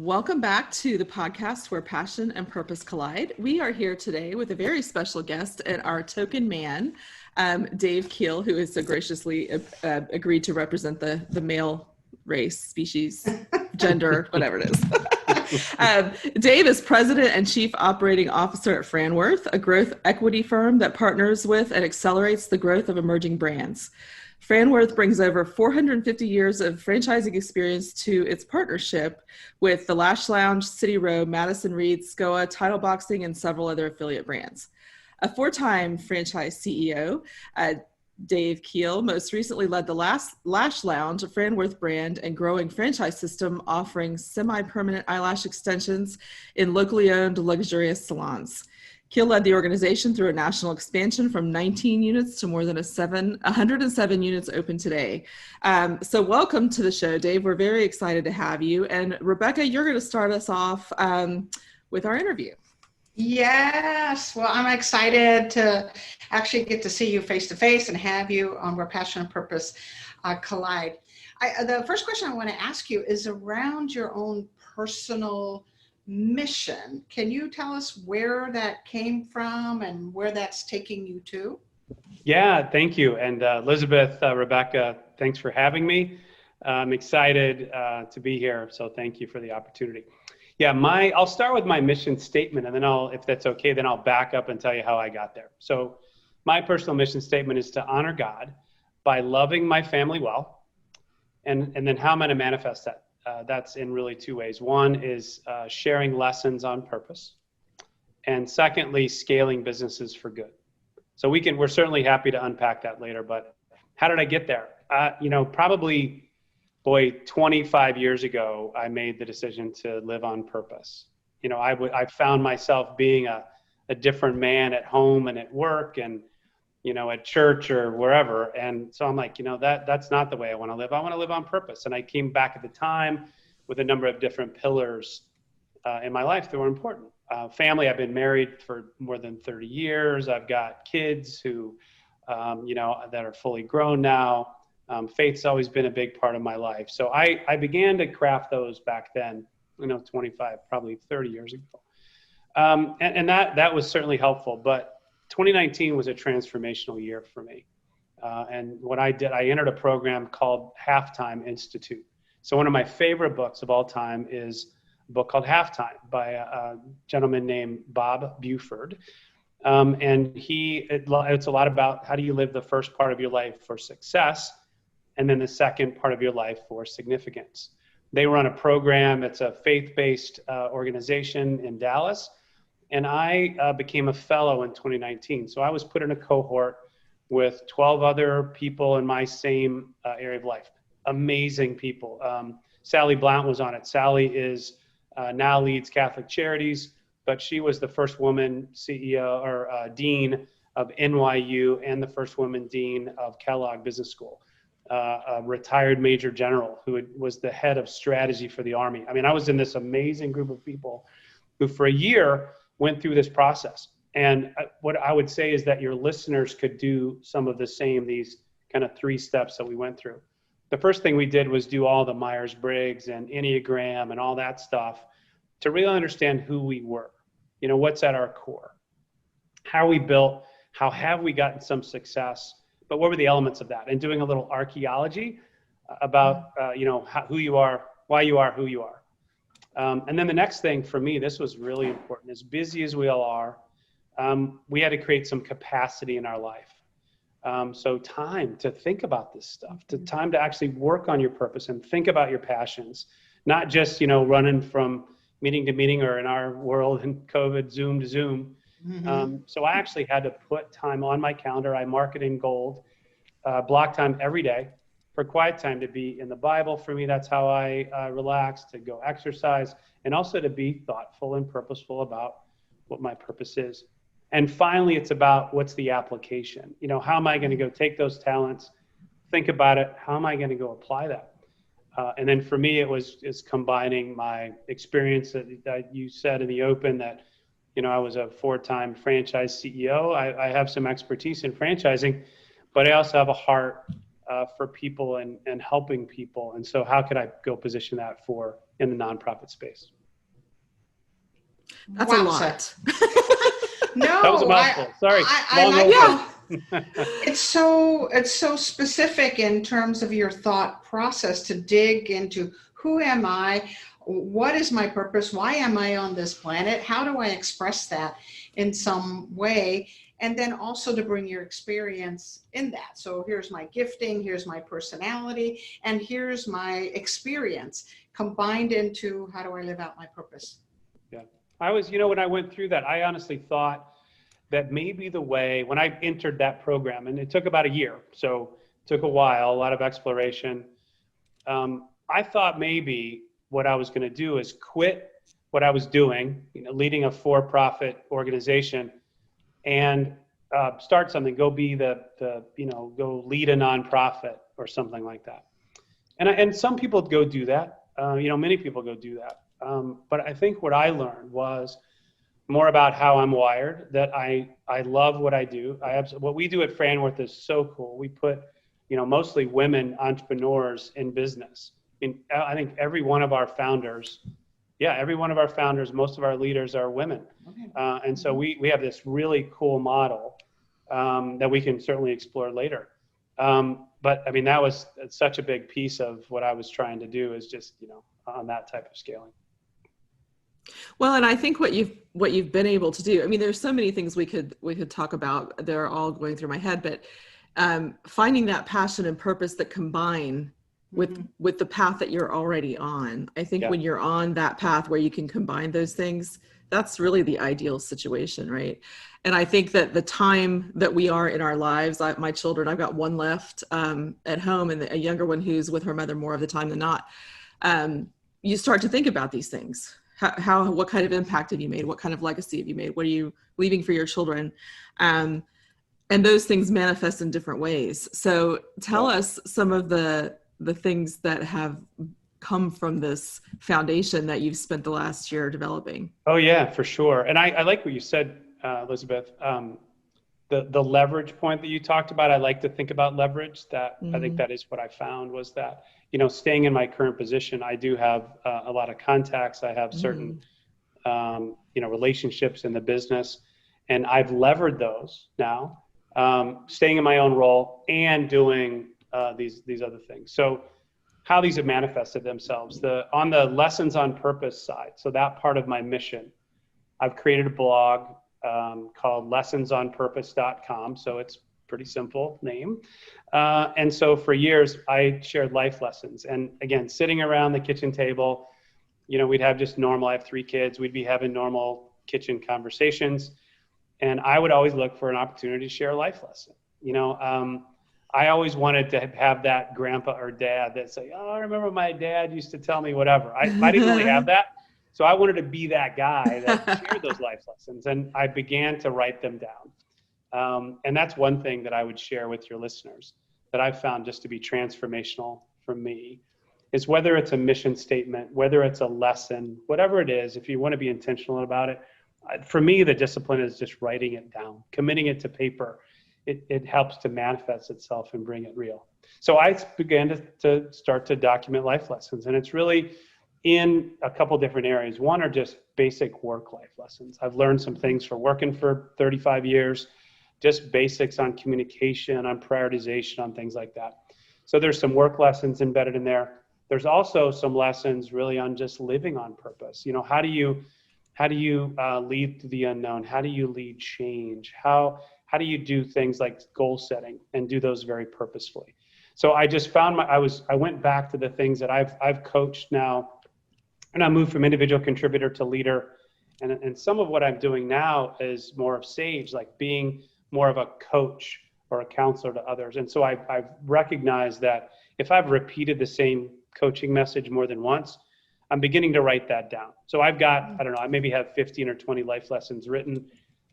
Welcome back to the podcast where passion and purpose collide. We are here today with a very special guest and our token man, Dave Keil, who has so graciously agreed to represent the male race, species, gender, whatever it is. Dave is president and chief operating officer at Franworth, a growth equity firm that partners with and accelerates the growth of emerging brands. Franworth brings over 450 years of franchising experience to its partnership with the Lash Lounge, City Row, Madison Reed, SCOA, Title Boxing, and several other affiliate brands. A four-time franchise CEO, Dave Keil most recently led the Lash Lounge, a Franworth brand and growing franchise system offering semi-permanent eyelash extensions in locally owned luxurious salons. Keil led the organization through a national expansion from 19 units to more than 107 units open today. So welcome to the show, Dave. We're very excited to have you. And Rebecca, you're going to start us off with our interview. Yes, well, I'm excited to actually get to see you face to face and have you on Where Passion and Purpose Collide. The first question I want to ask you is around your own personal mission. Can you tell us where that came from and where that's taking you to? Yeah, thank you. And Elizabeth, Rebecca, thanks for having me. I'm excited to be here. So thank you for the opportunity. Yeah, I'll start with my mission statement, and then if that's okay, then I'll back up and tell you how I got there. So my personal mission statement is to honor God by loving my family well. And then how I'm going to manifest that. That's in really two ways. One is sharing lessons on purpose. And secondly, scaling businesses for good. So we're certainly happy to unpack that later, but how did I get there? Probably 25 years ago, I made the decision to live on purpose. I found myself being a different man at home and at work and, at church or wherever. And so I'm like, that's not the way I want to live. I want to live on purpose. And I came back at the time with a number of different pillars in my life that were important. Family, I've been married for more than 30 years. I've got kids who, that are fully grown now. Faith's always been a big part of my life. So I began to craft those back then, 25, probably 30 years ago. And that was certainly helpful, but 2019 was a transformational year for me. And what I did, I entered a program called Halftime Institute. So one of my favorite books of all time is a book called Halftime by a gentleman named Bob Buford. And it's a lot about how do you live the first part of your life for success, and then the second part of your life for significance. They run a program, it's a faith-based organization in Dallas. And I became a fellow in 2019. So I was put in a cohort with 12 other people in my same area of life. Amazing people. Sally Blount was on it. Sally now leads Catholic Charities, but she was the first woman CEO or dean of NYU and the first woman dean of Kellogg Business School. A retired major general who was the head of strategy for the Army. I mean, I was in this amazing group of people who for a year went through this process. And what I would say is that your listeners could do some of the same, these kind of 3 steps that we went through. The first thing we did was do all the Myers-Briggs and Enneagram and all that stuff to really understand who we were. What's at our core? How are we built? How have we gotten some success? But what were the elements of that? And doing a little archaeology about, who you are, why you are who you are. And then the next thing for me, this was really important. As busy as we all are, we had to create some capacity in our life. So time to think about this stuff, time to actually work on your purpose and think about your passions, not just, running from meeting to meeting, or in our world in COVID, Zoom to Zoom. Mm-hmm. So I actually had to put time on my calendar. I mark it in gold, block time every day for quiet time, to be in the Bible. For me, that's how I relax, to go exercise, and also to be thoughtful and purposeful about what my purpose is. And finally, it's about what's the application. How am I going to go take those talents, think about it, how am I going to go apply that? And then for me, it's combining my experience that you said in the open that, I was a 4-time franchise CEO. I have some expertise in franchising, but I also have a heart for people and helping people. And so how could I go position that in the nonprofit space? That's a Wow, lot. No, That was a mouthful. Sorry. I Long like open. how it's so specific in terms of your thought process to dig into who am I, what is my purpose, why am I on this planet, how do I express that in some way, and then also to bring your experience in that. So here's my gifting, here's my personality, and here's my experience combined into how do I live out my purpose. Yeah. I was, when I went through that, I honestly thought that maybe the way, when I entered that program, and it took about a year, so it took a while, a lot of exploration. I thought maybe what I was going to do is quit what I was doing, leading a for-profit organization, and start something, go be go lead a nonprofit or something like that. And some people go do that. Many people go do that. But I think what I learned was more about how I'm wired, that I love what I do. What we do at Franworth is so cool. We put, mostly women entrepreneurs in business. I think every one of our founders, most of our leaders are women. Okay. And so we have this really cool model that we can certainly explore later. But I mean, that was such a big piece of what I was trying to do, is just, on that type of scaling. Well, and I think what you've been able to do, I mean, there's so many things we could talk about. They're all going through my head, but finding that passion and purpose that combine with the path that you're already on. I think when you're on that path where you can combine those things, that's really the ideal situation, right? And I think that the time that we are in our lives, my children, I've got one left at home and a younger one who's with her mother more of the time than not. You start to think about these things. What kind of impact have you made? What kind of legacy have you made? What are you leaving for your children? And those things manifest in different ways. So tell us some of the things that have come from this foundation that you've spent the last year developing. Oh yeah, for sure. And I like what you said, Elizabeth. The leverage point that you talked about, I like to think about leverage. I think that is what I found was that, staying in my current position, I do have a lot of contacts. I have certain, relationships in the business, and I've levered those now, staying in my own role and doing these other things. So how these have manifested themselves, on the lessons on purpose side. So that part of my mission, I've created a blog called lessonsonpurpose.com. So it's pretty simple name. And so for years I shared life lessons, and again, sitting around the kitchen table, we'd have just normal, I have 3 kids. We'd be having normal kitchen conversations. And I would always look for an opportunity to share a life lesson. I always wanted to have that grandpa or dad that say, oh, I remember my dad used to tell me whatever. I didn't really have that. So I wanted to be that guy that shared those life lessons, and I began to write them down. And that's one thing that I would share with your listeners that I've found just to be transformational for me, is whether it's a mission statement, whether it's a lesson, whatever it is, if you want to be intentional about it. For me, the discipline is just writing it down, committing it to paper. It helps to manifest itself and bring it real. So I began to start to document life lessons, and it's really in a couple different areas. One are just basic work life lessons. I've learned some things for working for 35 years, just basics on communication, on prioritization, on things like that. So there's some work lessons embedded in there. There's also some lessons really on just living on purpose. How do you lead through the unknown? How do you lead change? How do you do things like goal setting and do those very purposefully? So I just found I went back to the things that I've coached now, and I moved from individual contributor to leader. And some of what I'm doing now is more of sage, like being more of a coach or a counselor to others. And so I've recognized that if I've repeated the same coaching message more than once, I'm beginning to write that down. So I've got, I maybe have 15 or 20 life lessons written.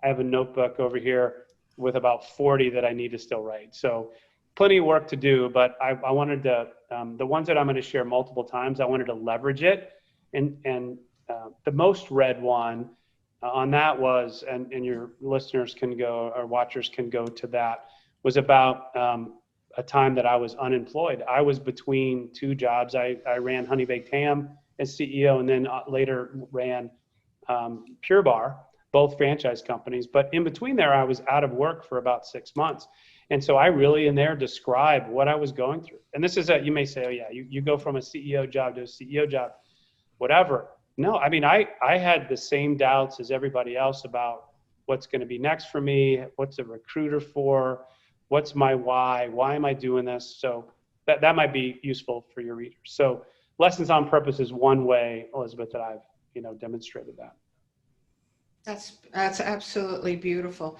I have a notebook over here with about 40 that I need to still write. So plenty of work to do, but I wanted to, the ones that I'm going to share multiple times, I wanted to leverage it. And the most read one on that was, and your listeners can go, or watchers can go to that, was about a time that I was unemployed. I was between 2 jobs. I ran Honey Baked Ham as CEO, and then later ran Pure Bar, both franchise companies. But in between there, I was out of work for about 6 months. And so I really in there describe what I was going through. And this is you may say, oh yeah, you go from a CEO job to a CEO job, whatever. No, I mean, I had the same doubts as everybody else about what's going to be next for me, what's a recruiter for, what's my why am I doing this? So that might be useful for your readers. So Lessons on Purpose is one way, Elizabeth, that I've demonstrated that. That's absolutely beautiful.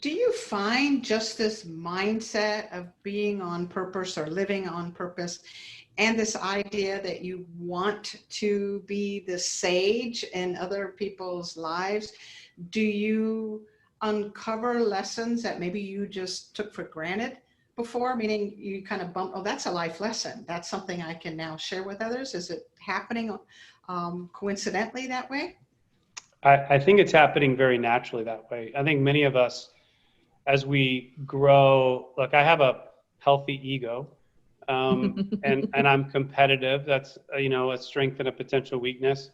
Do you find just this mindset of being on purpose or living on purpose and this idea that you want to be the sage in other people's lives, do you uncover lessons that maybe you just took for granted before? Meaning you kind of bump, oh, that's a life lesson. That's something I can now share with others. Is it happening coincidentally that way? I think it's happening very naturally that way. I think many of us, as we grow, look, I have a healthy ego, and I'm competitive. That's a strength and a potential weakness,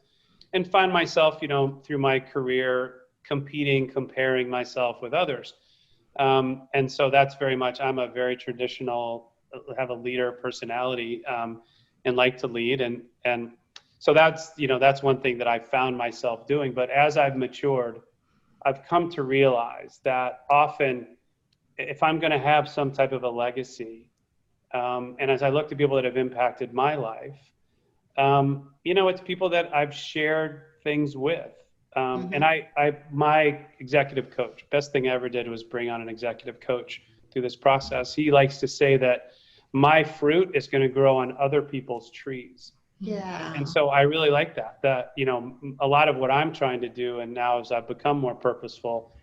and find myself, through my career comparing myself with others, and so that's very much. I'm a very traditional, have a leader personality, and like to lead, and so that's one thing that I found myself doing. But as I've matured, I've come to realize that often, if I'm going to have some type of a legacy, and as I look to people that have impacted my life, it's people that I've shared things with. And my executive coach, best thing I ever did was bring on an executive coach through this process. He likes to say that my fruit is going to grow on other people's trees. Yeah. And so I really like that, a lot of what I'm trying to do, and now as I've become more purposeful,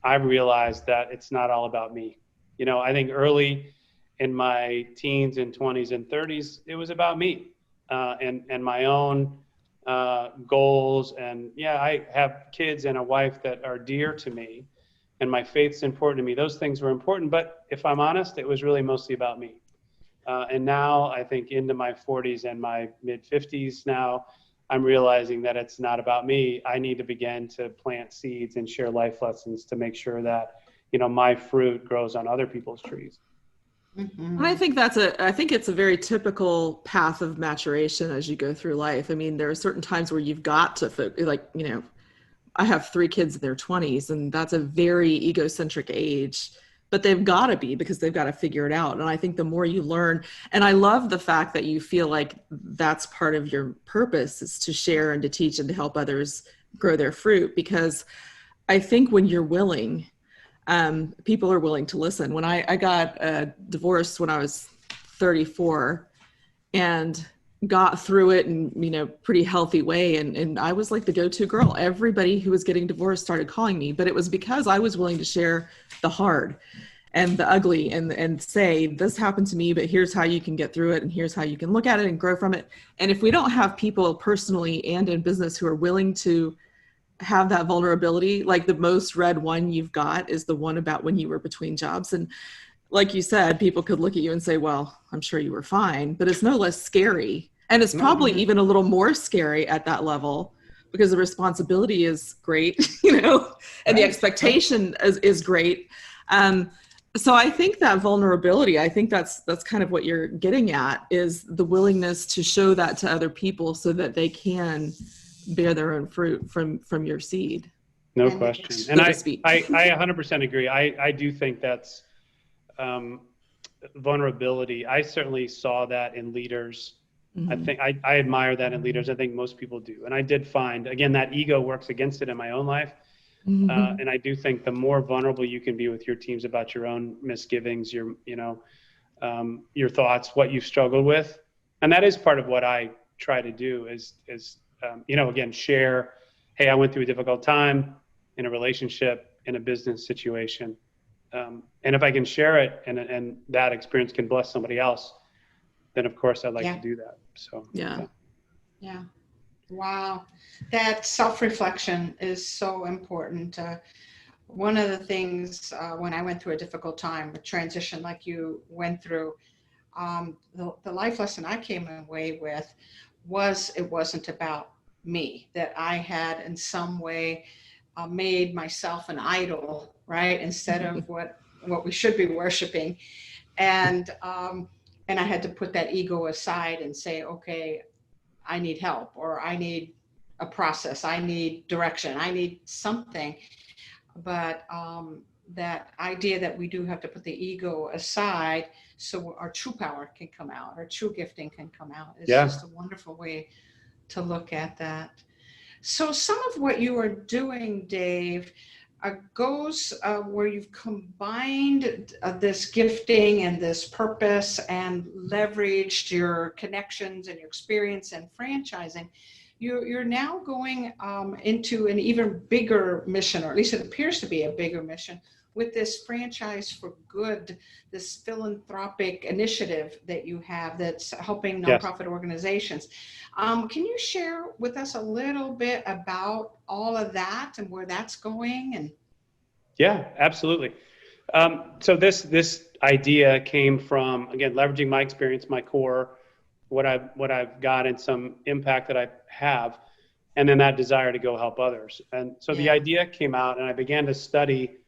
I've realized that it's not all about me. I think early in my teens and 20s and 30s, it was about me, and my own goals. And yeah, I have kids and a wife that are dear to me, and my faith's important to me. Those things were important, but if I'm honest, it was really mostly about me. And now I think into my 40s and my mid 50s now, I'm realizing that it's not about me. I need to begin to plant seeds and share life lessons to make sure that, my fruit grows on other people's trees. And I think it's a very typical path of maturation as you go through life. I mean, there are certain times where you've got to I have 3 kids in their 20s, and that's a very egocentric age, but they've got to be, because they've got to figure it out. And I think the more you learn, and I love the fact that you feel like that's part of your purpose, is to share and to teach and to help others grow their fruit. Because I think when you're willing, people are willing to listen. When I got divorced when I was 34 and got through it in, pretty healthy way. And I was like the go-to girl. Everybody who was getting divorced started calling me, but it was because I was willing to share the hard and the ugly and say, this happened to me, but here's how you can get through it. And here's how you can look at it and grow from it. And if we don't have people personally and in business who are willing to have that vulnerability, like the most read one you've got is the one about when you were between jobs. And like you said, people could look at you and say, well, I'm sure you were fine, but it's no less scary. And it's probably even a little more scary at that level, because the responsibility is great, and the expectation is great. So I think that vulnerability, I think that's kind of what you're getting at, is the willingness to show that to other people so that they can bear their own fruit from your seed. No question. And I 100% agree. I do think that's vulnerability. I certainly saw that in leaders. I think I admire that in leaders. I think most people do. And I did find, again, that ego works against it in my own life. And I do think the more vulnerable you can be with your teams about your own misgivings, your thoughts, what you've struggled with. And that is part of what I try to do is again, share, hey, I went through a difficult time in a relationship, in a business situation. And if I can share it and that experience can bless somebody else, then of course I'd like to do that. So, yeah. Wow. That self-reflection is so important. One of the things when I went through a difficult time, a transition like you went through, the life lesson I came away with was, it wasn't about me, that I had in some way made myself an idol, right? Instead of what we should be worshiping. And I had to put that ego aside and say, okay, I need help, or I need a process, I need direction, I need something. But that idea that we do have to put the ego aside so our true power can come out, our true gifting can come out, is just a wonderful way to look at that. So some of what you are doing, Dave, goes where you've combined this gifting and this purpose and leveraged your connections and your experience in franchising. You're now going into an even bigger mission, or at least it appears to be a bigger mission, with this Franchise for Good, this philanthropic initiative that you have that's helping nonprofit organizations. Can you share with us a little bit about all of that and where that's going? And yeah, absolutely. So this idea came from, again, leveraging my experience, my core, what I've got, and some impact that I have, and then that desire to go help others. And so the idea came out, and I began to study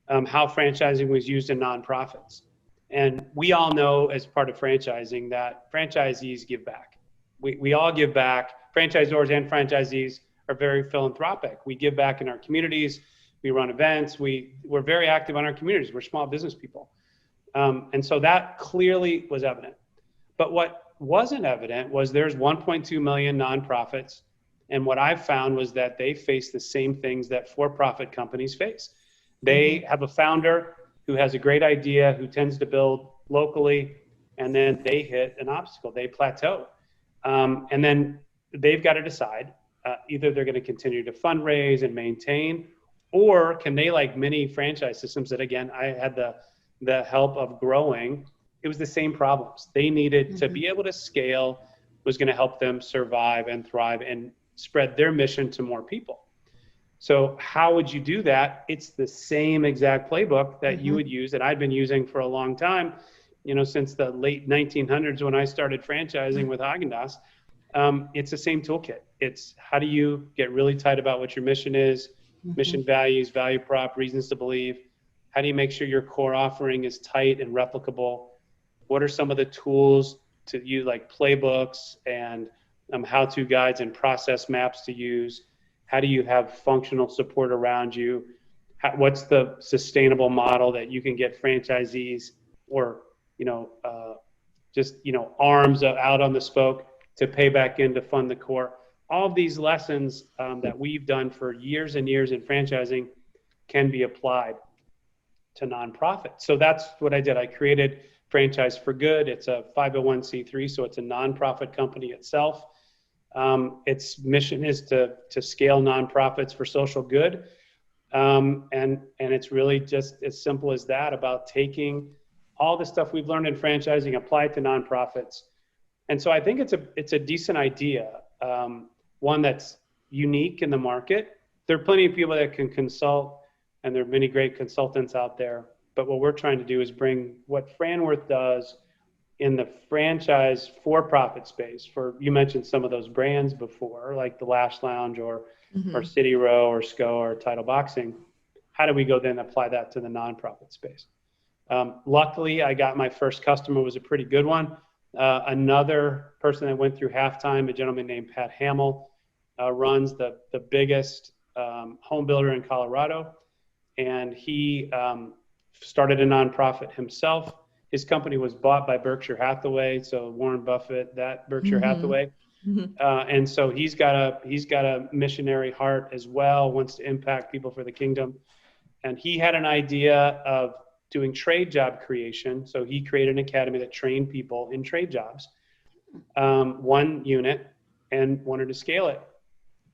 how franchising was used in nonprofits. And we all know, as part of franchising, that franchisees give back. We all give back. Franchisors and franchisees are very philanthropic. We give back in our communities. We run events. We're very active on our communities. We're small business people. And so that clearly was evident. But what wasn't evident was there's 1.2 million nonprofits. And what I've found was that they face the same things that for-profit companies face. They have a founder who has a great idea, who tends to build locally, and then they hit an obstacle, they plateau. And then they've got to decide, either they're going to continue to fundraise and maintain, or can they, like many franchise systems that, again, I had the help of growing, it was the same problems. They needed to be able to scale, was going to help them survive and thrive and spread their mission to more people. So how would you do that? It's the same exact playbook that you would use, that I've been using for a long time, since the late 1900s when I started franchising with Haagen-Dazs. It's the same toolkit. It's how do you get really tight about what your mission is, mission values, value prop, reasons to believe. How do you make sure your core offering is tight and replicable? What are some of the tools to use, like playbooks and how-to guides and process maps to use? How do you have functional support around you? What's the sustainable model that you can get franchisees or, arms out on the spoke to pay back in to fund the core? All of these lessons that we've done for years and years in franchising can be applied to nonprofits. So that's what I did. I created Franchise for Good. It's a 501c3, so it's a nonprofit company itself. Its mission is to scale nonprofits for social good. And it's really just as simple as that, about taking all the stuff we've learned in franchising, apply it to nonprofits. And so I think it's a decent idea, one that's unique in the market. There are plenty of people that can consult, and there are many great consultants out there. But what we're trying to do is bring what Franworth does in the franchise for-profit space. You mentioned some of those brands before, like the Lash Lounge or City Row or SCO or Title Boxing. How do we go then apply that to the nonprofit space? Luckily, I got my first customer, was a pretty good one. Another person that went through halftime, a gentleman named Pat Hamill, runs the biggest home builder in Colorado. And he started a nonprofit himself. His company was bought by Berkshire Hathaway, so Warren Buffett, that Berkshire Hathaway. And so he's got a missionary heart as well, wants to impact people for the kingdom. And he had an idea of doing trade job creation. So he created an academy that trained people in trade jobs, one unit, and wanted to scale it.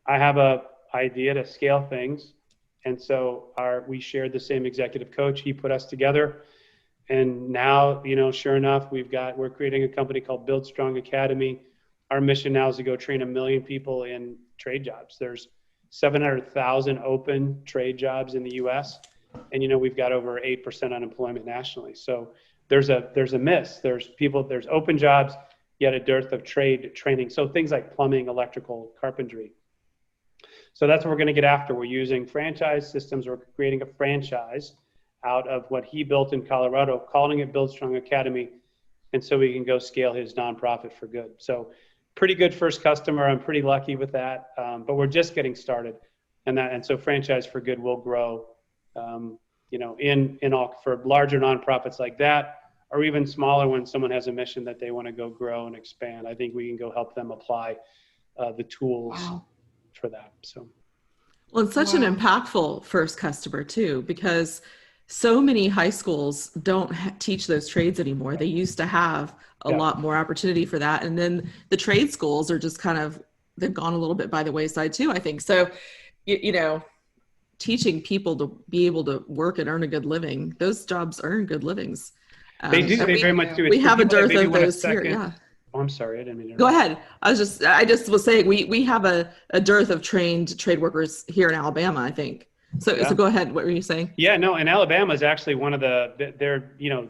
I have a idea to scale things. And so we shared the same executive coach. He put us together. And now, sure enough, we're creating a company called Build Strong Academy. Our mission now is to go train 1 million people in trade jobs. There's 700,000 open trade jobs in the US. And, we've got over 8% unemployment nationally. So there's a miss. There's open jobs, yet a dearth of trade training. So things like plumbing, electrical, carpentry. So that's what we're going to get after. We're using franchise systems. We're creating a franchise out of what he built in Colorado, calling it Build Strong Academy. And so we can go scale his nonprofit for good. So pretty good first customer. I'm pretty lucky with that. But we're just getting started. And so franchise for good will grow, in all for larger nonprofits like that, or even smaller when someone has a mission that they want to go grow and expand. I think we can go help them apply the tools for that. So, well, it's such an impactful first customer too, because so many high schools don't teach those trades anymore. They used to have a lot more opportunity for that. And then the trade schools are just they've gone a little bit by the wayside too, I think. So, teaching people to be able to work and earn a good living, those jobs earn good livings. They do. They very much do. We have a dearth of those here. Yeah. Oh, I'm sorry. I didn't mean to. Go ahead. I just was saying we have a dearth of trained trade workers here in Alabama, I think. So go ahead. What were you saying? Yeah, no, and Alabama is actually they're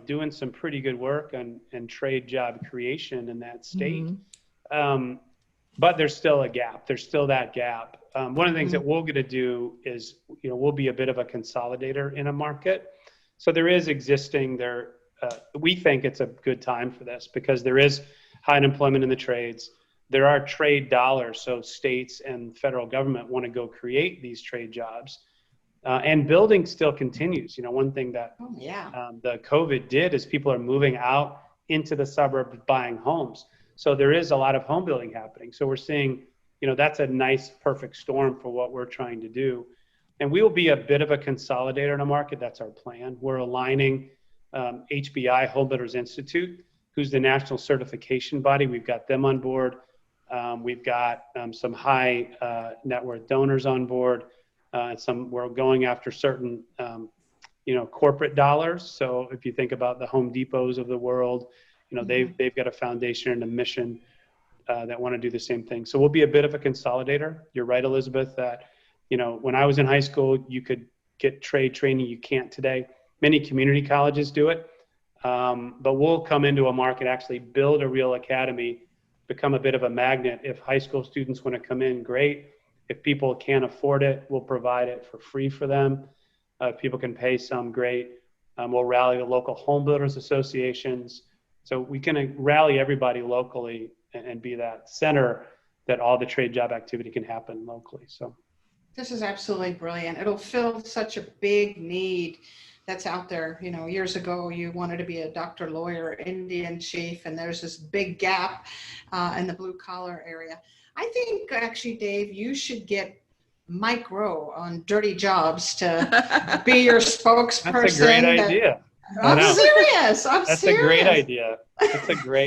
doing some pretty good work on trade job creation in that state. Mm-hmm. But there's still a gap. There's still that gap. One of the things that we're going to do is, we'll be a bit of a consolidator in a market. So there is existing there. We think it's a good time for this because there is high unemployment in the trades. There are trade dollars. So states and federal government want to go create these trade jobs. And building still continues. One thing that the COVID did is people are moving out into the suburbs buying homes. So there is a lot of home building happening. So we're seeing, that's a nice perfect storm for what we're trying to do. And we will be a bit of a consolidator in a market. That's our plan. We're aligning HBI, Home Builders Institute, who's the national certification body. We've got them on board. We've got some high net worth donors on board. We're going after certain, corporate dollars. So if you think about the Home Depots of the world, they've got a foundation and a mission that want to do the same thing. So we'll be a bit of a consolidator. You're right, Elizabeth, that, when I was in high school, you could get trade training. You can't today. Many community colleges do it. But we'll come into a market, actually build a real academy, become a bit of a magnet. If high school students want to come in, great. If people can't afford it, we'll provide it for free for them. If people can pay some, great. We'll rally the local home builders associations. So we can rally everybody locally and be that center that all the trade job activity can happen locally. So this is absolutely brilliant. It'll fill such a big need that's out there. Years ago, you wanted to be a doctor, lawyer, Indian chief, and there's this big gap in the blue collar area. I think actually, Dave, you should get Mike Rowe on Dirty Jobs to be your spokesperson. That's a great idea. I'm serious. That's a great idea.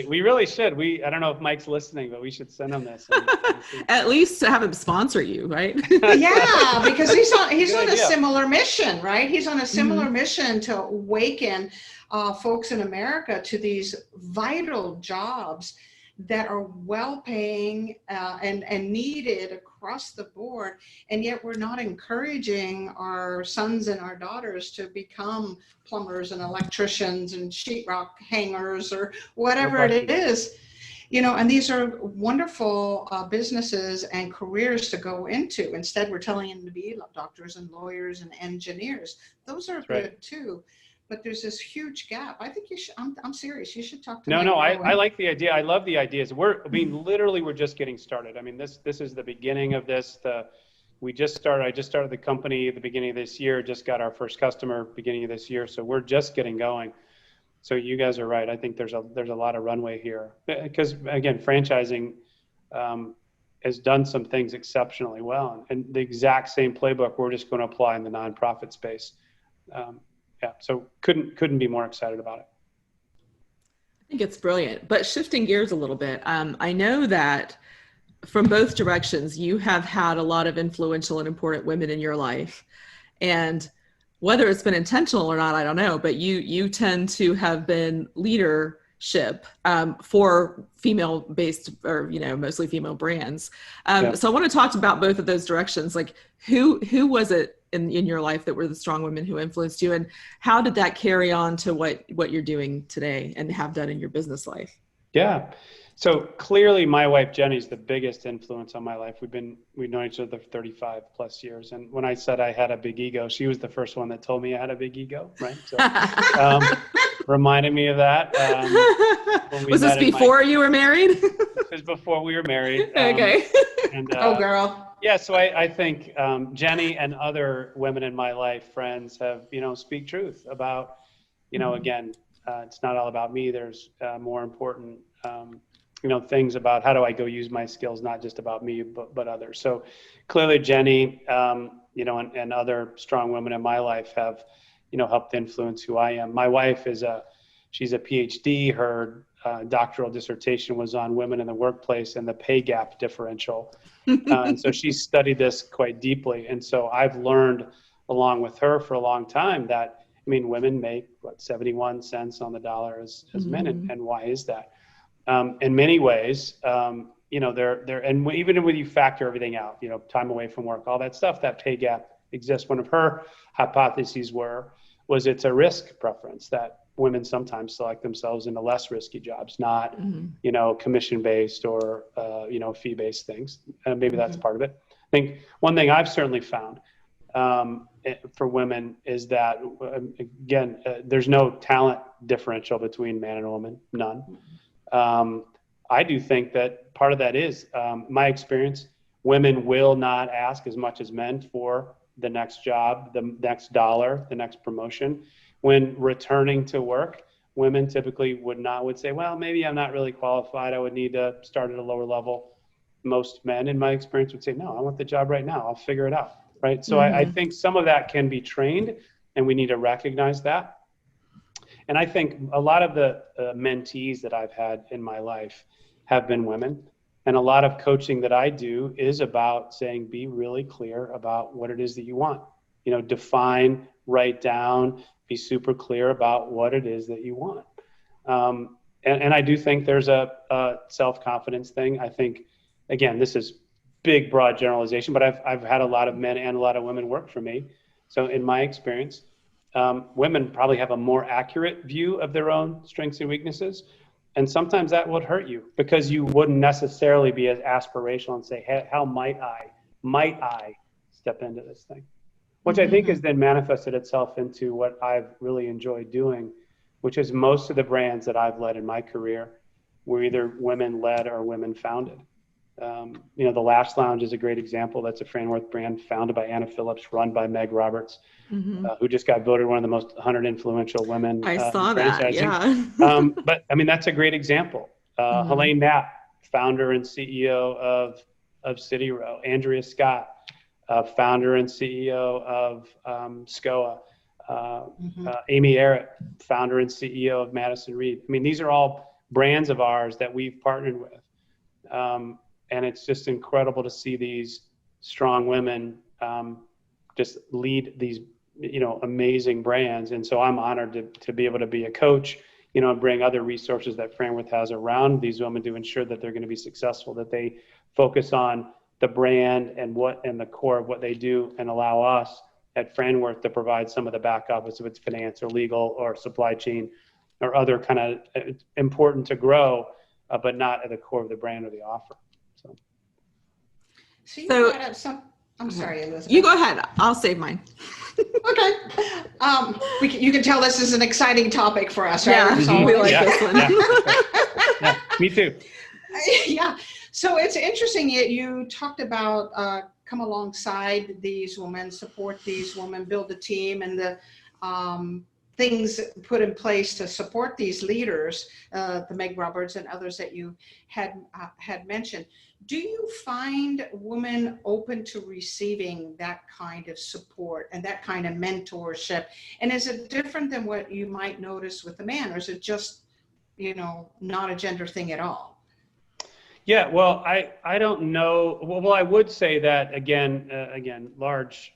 We really should. I don't know if Mike's listening, but we should send him this. At least to have him sponsor you, right? Yeah, because he's on a similar mission, right? He's on a similar mission to awaken folks in America to these vital jobs that are well-paying and needed across the board, and yet we're not encouraging our sons and our daughters to become plumbers and electricians and sheetrock hangers or whatever it is. And these are wonderful businesses and careers to go into. Instead, we're telling them to be doctors and lawyers and engineers. Those are good too. But there's this huge gap. I think you should. I'm serious. You should talk to. No. I like the idea. I love the ideas. Literally, we're just getting started. I mean, this is the beginning of this. I just started the company at the beginning of this year. Just got our first customer beginning of this year. So we're just getting going. So you guys are right. I think there's a lot of runway here because again, franchising has done some things exceptionally well, and the exact same playbook we're just going to apply in the nonprofit space. So couldn't be more excited about it. I think it's brilliant. But shifting gears a little bit, I know that from both directions, you have had a lot of influential and important women in your life. And whether it's been intentional or not, I don't know, but you tend to have been leadership for female-based or, mostly female brands. So I want to talk about both of those directions. Like who was it in your life that were the strong women who influenced you, and how did that carry on to what you're doing today and have done in your business life? Yeah. So clearly my wife, Jenny's the biggest influence on my life. We've known each other for 35 plus years. And when I said I had a big ego, she was the first one that told me I had a big ego, right? So reminded me of that. Was this before you were married? It was before we were married. Okay. Oh, girl. Yeah, so I think Jenny and other women in my life, friends, have, speak truth about, again, it's not all about me. There's more important, things about how do I go use my skills, not just about me, but others. So clearly Jenny, and other strong women in my life have, helped influence who I am. My wife she's a PhD. Her doctoral dissertation was on women in the workplace and the pay gap differential. And so she studied this quite deeply. And so I've learned along with her for a long time that, women make 71 cents on the dollar as men. And why is that? In many ways, and even when you factor everything out, time away from work, all that stuff, that pay gap exists. One of her hypotheses was it's a risk preference that women sometimes select themselves into less risky jobs, not, commission-based or, fee-based things. And maybe that's part of it. I think one thing I've certainly found for women is that, again, there's no talent differential between man and woman, none. I do think that part of that is my experience. Women will not ask as much as men for the next job, the next dollar, the next promotion. When returning to work, women typically would say, well, maybe I'm not really qualified. I would need to start at a lower level. Most men, in my experience, would say, no, I want the job right now. I'll figure it out. Right. So I think some of that can be trained, and we need to recognize that. And I think a lot of the mentees that I've had in my life have been women. And a lot of coaching that I do is about saying, be really clear about what it is that you want. Define, write down, be super clear about what it is that you want. And I do think there's a self-confidence thing. I think, again, this is big, broad generalization, but I've had a lot of men and a lot of women work for me. So in my experience, women probably have a more accurate view of their own strengths and weaknesses. And sometimes that would hurt you because you wouldn't necessarily be as aspirational and say, hey, how might I step into this thing? Which I think has then manifested itself into what I've really enjoyed doing, which is most of the brands that I've led in my career were either women led or women founded. The Lash Lounge is a great example. That's a Franworth brand founded by Anna Phillips, run by Meg Roberts, who just got voted one of the most 100 influential women. I saw that, yeah. But that's a great example. Helene Knapp, founder and CEO of CityRow. Andrea Scott, founder and CEO of SCOA. Amy Errett, founder and CEO of Madison Reed. These are all brands of ours that we've partnered with. And it's just incredible to see these strong women just lead these, amazing brands. And so I'm honored to be able to be a coach, and bring other resources that Franworth has around these women to ensure that they're going to be successful, that they focus on the brand and the core of what they do, and allow us at Franworth to provide some of the back office, if it's finance or legal or supply chain or other kind of important to grow, but not at the core of the brand or the offer. So you brought up some. I'm sorry, Elizabeth. You go ahead. I'll save mine. Okay. You can tell this is an exciting topic for us, right? Yeah, we like this one. Yeah, me too. Yeah. So it's interesting. You talked about come alongside these women, support these women, build a team, and the things put in place to support these leaders, the Meg Roberts and others that you had mentioned. Do you find women open to receiving that kind of support and that kind of mentorship? And is it different than what you might notice with the man, or is it just, not a gender thing at all? Yeah, well, I don't know. Well, I would say that again, large,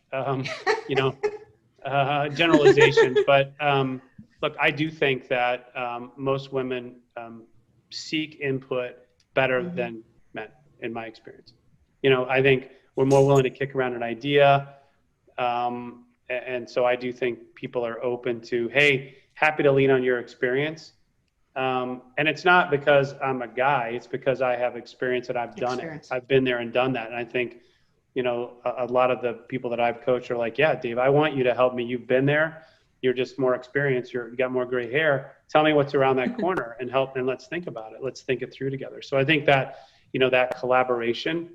generalization, but look, I do think that most women seek input better than men, in my experience. I think we're more willing to kick around an idea. And so I do think people are open to, hey, happy to lean on your experience. And it's not because I'm a guy, it's because I have experience and I've done it. I've been there and done that. And I think, a lot of the people that I've coached are like, yeah, Dave, I want you to help me. You've been there. You're just more experienced. You got more gray hair. Tell me what's around that corner and help. And let's think about it. Let's think it through together. So I think that, that collaboration,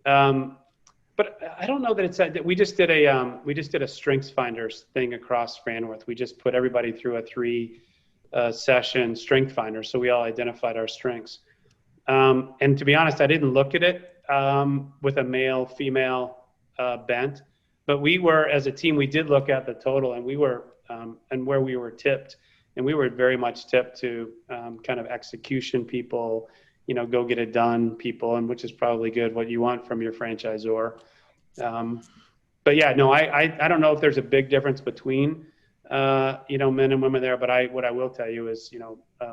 but I don't know that it's that we just did a strengths finders thing across Franworth. We just put everybody through a 3 session strength finder. So we all identified our strengths. And to be honest, I didn't look at it with a male female bent, but we were, as a team, we did look at the total, and we were and where we were tipped, and we were very much tipped to kind of execution people, go get it done people, and which is probably good, what you want from your franchisor. But yeah, no, I don't know if there's a big difference between men and women there, but what I will tell you is,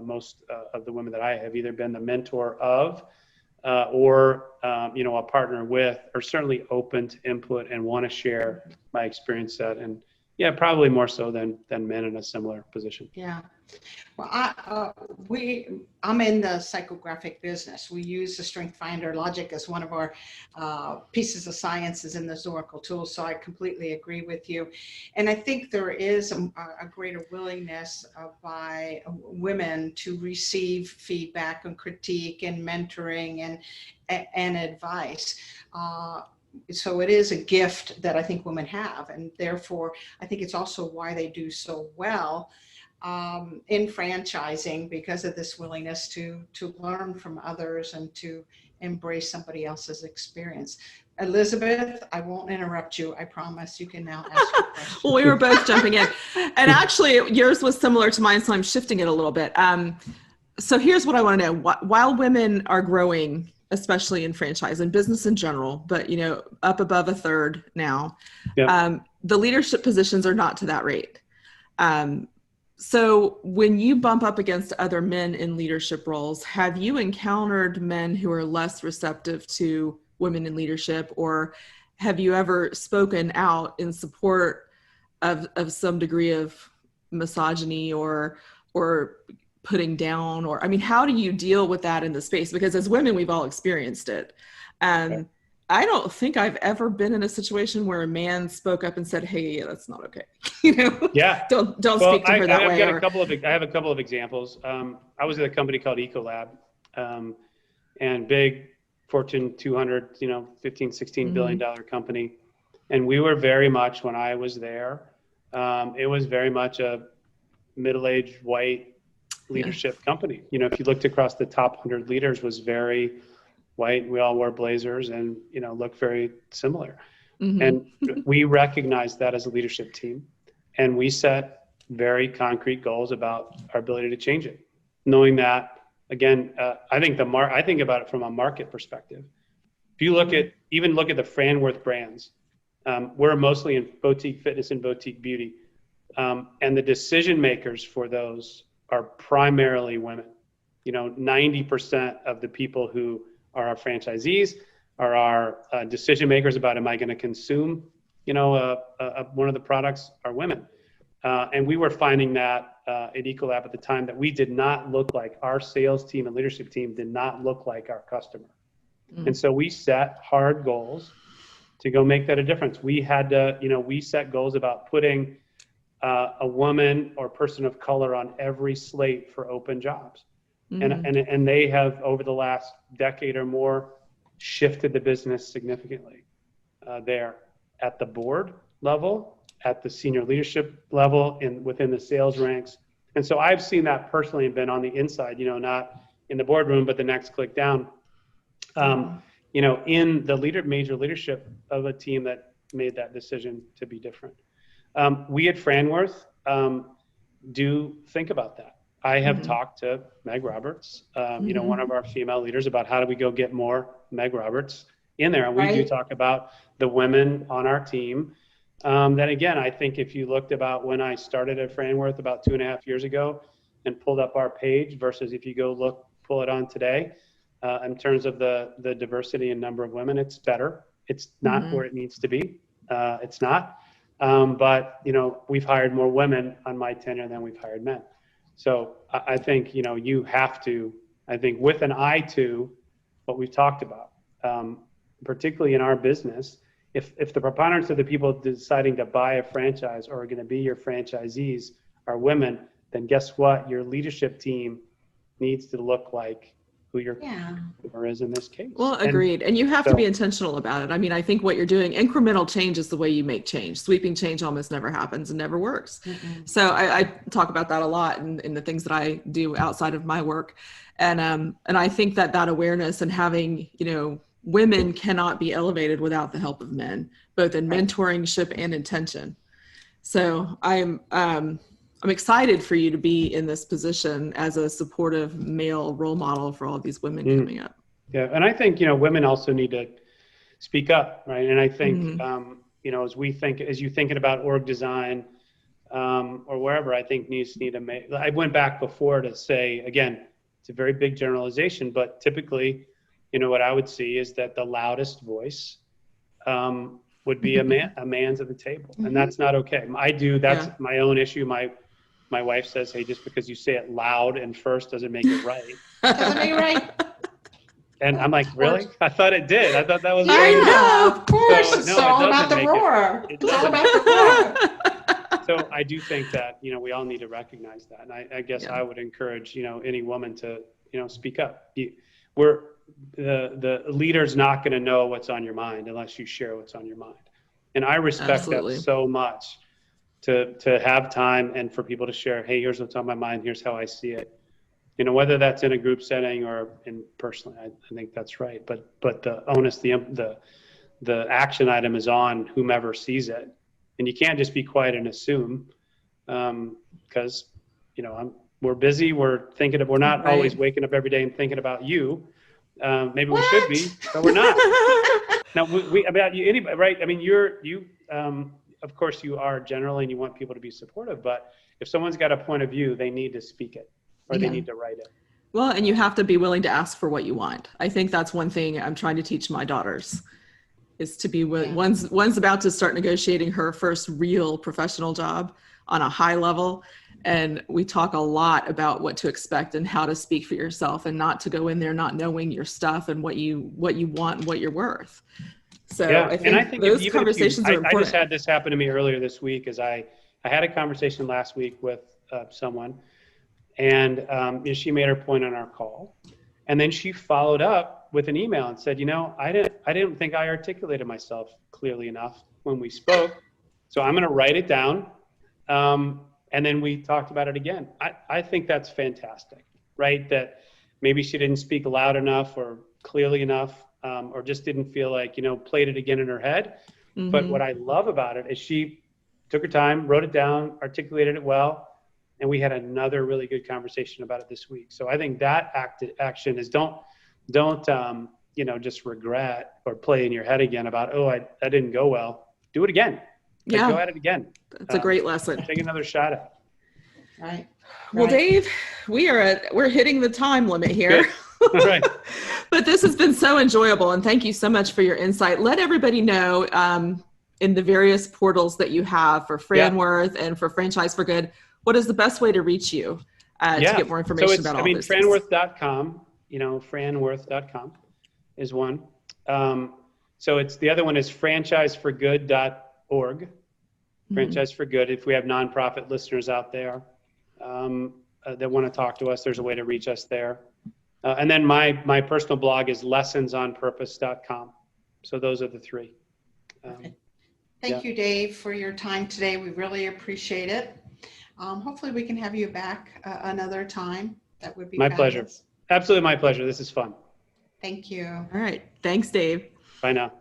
most of the women that I have either been the mentor of, or a partner with, or certainly open to input and want to share my experience set. And yeah, probably more so than men in a similar position. Yeah. Well, I'm in the psychographic business. We use the Strength Finder logic as one of our pieces of sciences in the Oracle tools. So I completely agree with you. And I think there is a greater willingness by women to receive feedback and critique and mentoring and advice. So it is a gift that I think women have, and therefore I think it's also why they do so well in franchising, because of this willingness to learn from others and to embrace somebody else's experience. Elizabeth, I won't interrupt you. I promise. You can now ask your question. Well, we were both jumping in, and actually yours was similar to mine, so I'm shifting it a little bit. So here's what I want to know. While women are growing, especially in franchise and business in general, but up above a third now, yep. The leadership positions are not to that rate. So when you bump up against other men in leadership roles, have you encountered men who are less receptive to women in leadership, or have you ever spoken out in support of some degree of misogyny or putting down, or, how do you deal with that in the space? Because as women, we've all experienced it. Okay. I don't think I've ever been in a situation where a man spoke up and said, "Hey, that's not okay." Yeah. Don't speak to her that way. I have a couple of examples. I was at a company called Ecolab, and big Fortune 200, $15-16 billion company. And we were very much, when I was there, it was very much a middle-aged white leadership company. If you looked across the top 100 leaders, was very white. We all wore blazers and, looked very similar. Mm-hmm. And we recognized that as a leadership team. And we set very concrete goals about our ability to change it. Knowing that, again, I think about it from a market perspective. If you look at the Franworth brands, we're mostly in boutique fitness and boutique beauty. And the decision makers for those are primarily women. 90% of the people who are our franchisees are our decision makers about, am I going to consume, one of the products, are women. And we were finding that at Ecolab at the time, that we did not look like, our sales team and leadership team did not look like our customer. Mm-hmm. And so we set hard goals to go make that a difference. We had to, we set goals about putting a woman or person of color on every slate for open jobs. Mm-hmm. And they have, over the last decade or more, shifted the business significantly there at the board level, at the senior leadership level, within the sales ranks. And so I've seen that personally and been on the inside, not in the boardroom, but the next click down, in the major leadership of a team that made that decision to be different. We at Franworth do think about that. I have talked to Meg Roberts, one of our female leaders, about how do we go get more Meg Roberts in there. And we do talk about the women on our team. Then again, I think if you looked about when I started at Franworth about 2.5 years ago and pulled up our page versus if you go pull it on today, in terms of the diversity and number of women, it's better. It's not where it needs to be. It's not. But we've hired more women on my tenure than we've hired men. So I think, you have to, I think with an eye to what we've talked about, particularly in our business, if the preponderance of the people deciding to buy a franchise or are going to be your franchisees are women, then guess what? Your leadership team needs to look like who your customer is in this case. Well, agreed. And you have to be intentional about it. I mean, I think what you're doing, incremental change is the way you make change. Sweeping change almost never happens and never works. So I talk about that a lot in the things that I do outside of my work. And I think that awareness and having, women cannot be elevated without the help of men, both in mentorship and intention. So I'm excited for you to be in this position as a supportive male role model for all these women coming up. Yeah. And I think, women also need to speak up, right? And I think, as you thinking about org design or wherever, I think I went back before to say, again, it's a very big generalization, but typically, what I would see is that the loudest voice would be a man's at the table. And that's not okay. That's my own issue. My wife says, hey, just because you say it loud and first doesn't make it right. Doesn't make it right. And I'm like, really? I thought it did. I thought that was I right. know, of course. So, It's no, all about the roar. It's all about the roar. So I do think that, we all need to recognize that. And I guess I would encourage, any woman to, speak up. The leader's not going to know what's on your mind unless you share what's on your mind. And I respect that so much to have time and for people to share, hey, here's what's on my mind. Here's how I see it. Whether that's in a group setting or in personally, I think that's right. But the onus, the action item is on whomever sees it. And you can't just be quiet and assume because, we're busy. We're not always waking up every day and thinking about you. Maybe we should be, but we're not. Now, about you, anybody, right? I mean, of course, you are generally, and you want people to be supportive. But if someone's got a point of view, they need to speak it, or they need to write it. Well, and you have to be willing to ask for what you want. I think that's one thing I'm trying to teach my daughters, is to be willing. One's about to start negotiating her first real professional job on a high level. And we talk a lot about what to expect and how to speak for yourself and not to go in there not knowing your stuff and what you want and what you're worth. So I think those conversations are important. I just had this happen to me earlier this week as I had a conversation last week with someone, and she made her point on our call. And then she followed up with an email and said, I didn't think I articulated myself clearly enough when we spoke. So I'm going to write it down. And then we talked about it again. I think that's fantastic, right? That maybe she didn't speak loud enough or clearly enough, or just didn't feel like, played it again in her head. But what I love about it is she took her time, wrote it down, articulated it well, and we had another really good conversation about it this week. So I think that action is don't just regret or play in your head again about, that didn't go well. Do it again. Go at it again. That's a great lesson. Take another shot at it. Right. Well, Dave, we're hitting the time limit here. Right. But this has been so enjoyable, and thank you so much for your insight. Let everybody know in the various portals that you have for Franworth and for Franchise for Good, what is the best way to reach you to get more information about all this? Franworth.com, franworth.com is one. So the other one is franchiseforgood.org. Franchise for Good. If we have nonprofit listeners out there that want to talk to us, there's a way to reach us there. And then my personal blog is lessonsonpurpose.com. So those are the three. Thank you, Dave, for your time today. We really appreciate it. Hopefully we can have you back another time. That would be my pleasure. Absolutely my pleasure. This is fun. Thank you. All right. Thanks, Dave. Bye now.